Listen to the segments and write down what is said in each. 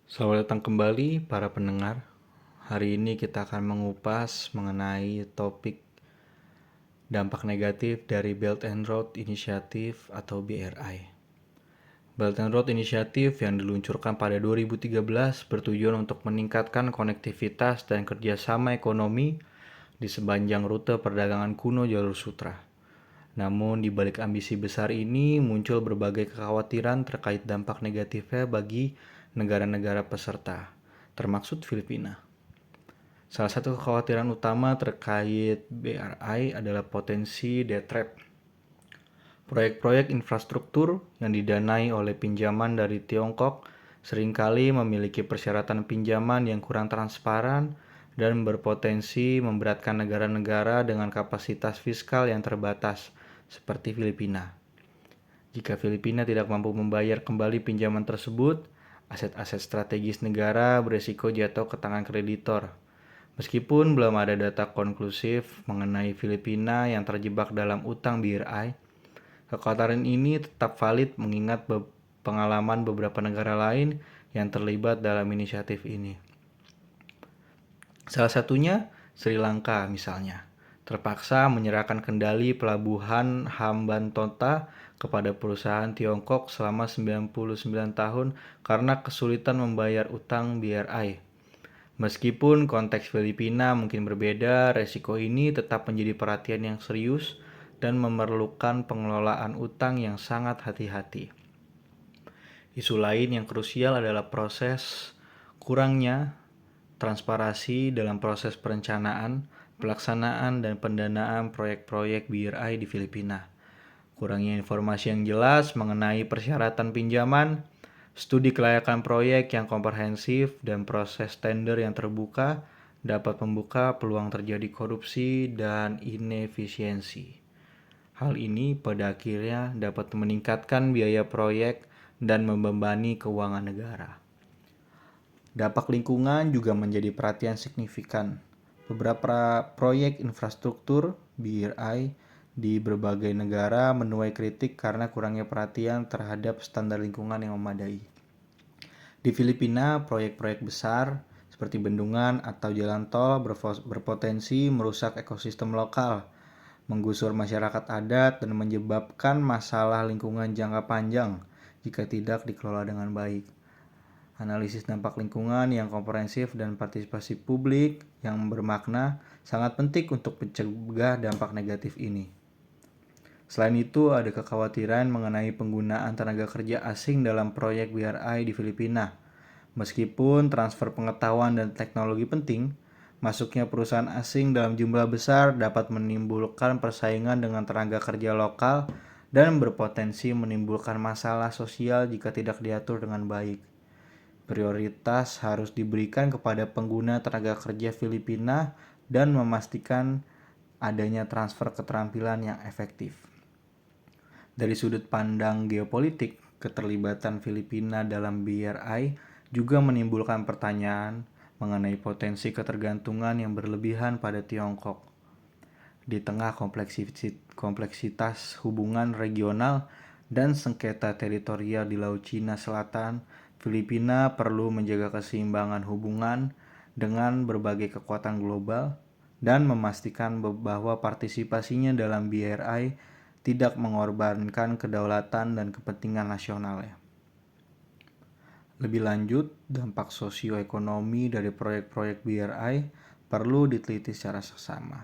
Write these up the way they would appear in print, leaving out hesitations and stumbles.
Selamat datang kembali para pendengar. Hari ini kita akan mengupas mengenai topik dampak negatif dari Belt and Road Initiative atau BRI. Belt and Road Initiative yang diluncurkan pada 2013 bertujuan untuk meningkatkan konektivitas dan kerjasama ekonomi di sepanjang rute perdagangan kuno jalur sutra. Namun di balik ambisi besar ini muncul berbagai kekhawatiran terkait dampak negatifnya bagi negara-negara peserta, termasuk Filipina. Salah satu kekhawatiran utama terkait BRI adalah potensi debt trap. Proyek-proyek infrastruktur yang didanai oleh pinjaman dari Tiongkok seringkali memiliki persyaratan pinjaman yang kurang transparan dan berpotensi memberatkan negara-negara dengan kapasitas fiskal yang terbatas, seperti Filipina. Jika Filipina tidak mampu membayar kembali pinjaman tersebut, aset-aset strategis negara beresiko jatuh ke tangan kreditor. Meskipun belum ada data konklusif mengenai Filipina yang terjebak dalam utang BRI, kekhawatiran ini tetap valid mengingat pengalaman beberapa negara lain yang terlibat dalam inisiatif ini. Salah satunya Sri Lanka misalnya, terpaksa menyerahkan kendali pelabuhan Hambantota kepada perusahaan Tiongkok selama 99 tahun karena kesulitan membayar utang BRI. Meskipun konteks Filipina mungkin berbeda, resiko ini tetap menjadi perhatian yang serius dan memerlukan pengelolaan utang yang sangat hati-hati. Isu lain yang krusial adalah kurangnya transparansi dalam proses perencanaan, pelaksanaan, dan pendanaan proyek-proyek BRI di Filipina. Kurangnya informasi yang jelas mengenai persyaratan pinjaman, studi kelayakan proyek yang komprehensif, dan proses tender yang terbuka dapat membuka peluang terjadi korupsi dan inefisiensi. Hal ini pada akhirnya dapat meningkatkan biaya proyek dan membebani keuangan negara. Dampak lingkungan juga menjadi perhatian signifikan. Beberapa proyek infrastruktur BRI di berbagai negara menuai kritik karena kurangnya perhatian terhadap standar lingkungan yang memadai. Di Filipina, proyek-proyek besar seperti bendungan atau jalan tol berpotensi merusak ekosistem lokal, menggusur masyarakat adat, dan menyebabkan masalah lingkungan jangka panjang jika tidak dikelola dengan baik. Analisis dampak lingkungan yang komprehensif dan partisipasi publik yang bermakna sangat penting untuk mencegah dampak negatif ini. Selain itu, ada kekhawatiran mengenai penggunaan tenaga kerja asing dalam proyek BRI di Filipina. Meskipun transfer pengetahuan dan teknologi penting, masuknya perusahaan asing dalam jumlah besar dapat menimbulkan persaingan dengan tenaga kerja lokal dan berpotensi menimbulkan masalah sosial jika tidak diatur dengan baik. Prioritas harus diberikan kepada pengguna tenaga kerja Filipina dan memastikan adanya transfer keterampilan yang efektif. Dari sudut pandang geopolitik, keterlibatan Filipina dalam BRI juga menimbulkan pertanyaan mengenai potensi ketergantungan yang berlebihan pada Tiongkok. Di tengah kompleksitas hubungan regional dan sengketa teritorial di Laut Cina Selatan, Filipina perlu menjaga keseimbangan hubungan dengan berbagai kekuatan global dan memastikan bahwa partisipasinya dalam BRI tidak mengorbankan kedaulatan dan kepentingan nasionalnya. Lebih lanjut, dampak sosioekonomi dari proyek-proyek BRI perlu diteliti secara seksama.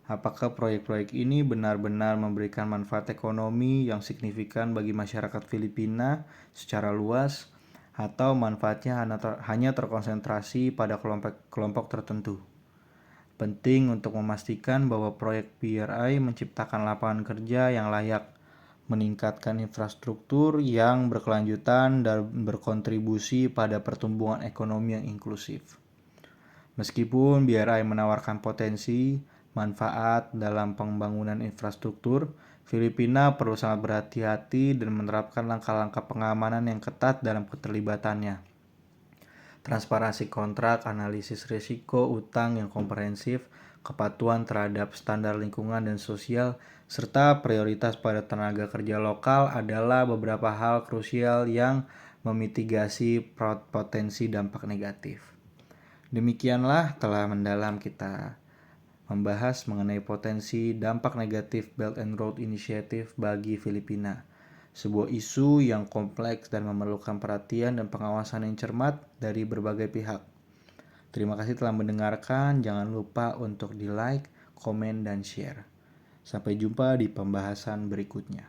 Apakah proyek-proyek ini benar-benar memberikan manfaat ekonomi yang signifikan bagi masyarakat Filipina secara luas, atau manfaatnya hanya terkonsentrasi pada kelompok tertentu? Penting untuk memastikan bahwa proyek BRI menciptakan lapangan kerja yang layak, meningkatkan infrastruktur yang berkelanjutan, dan berkontribusi pada pertumbuhan ekonomi yang inklusif. Meskipun BRI menawarkan potensi manfaat dalam pembangunan infrastruktur, Filipina perlu sangat berhati-hati dan menerapkan langkah-langkah pengamanan yang ketat dalam keterlibatannya. Transparansi kontrak, analisis risiko utang yang komprehensif, kepatuhan terhadap standar lingkungan dan sosial, serta prioritas pada tenaga kerja lokal adalah beberapa hal krusial yang memitigasi potensi dampak negatif. Demikianlah telah mendalam kita membahas mengenai potensi dampak negatif Belt and Road Initiative bagi Filipina. Sebuah isu yang kompleks dan memerlukan perhatian dan pengawasan yang cermat dari berbagai pihak. Terima kasih telah mendengarkan. Jangan lupa untuk di like, komen, dan share. Sampai jumpa di pembahasan berikutnya.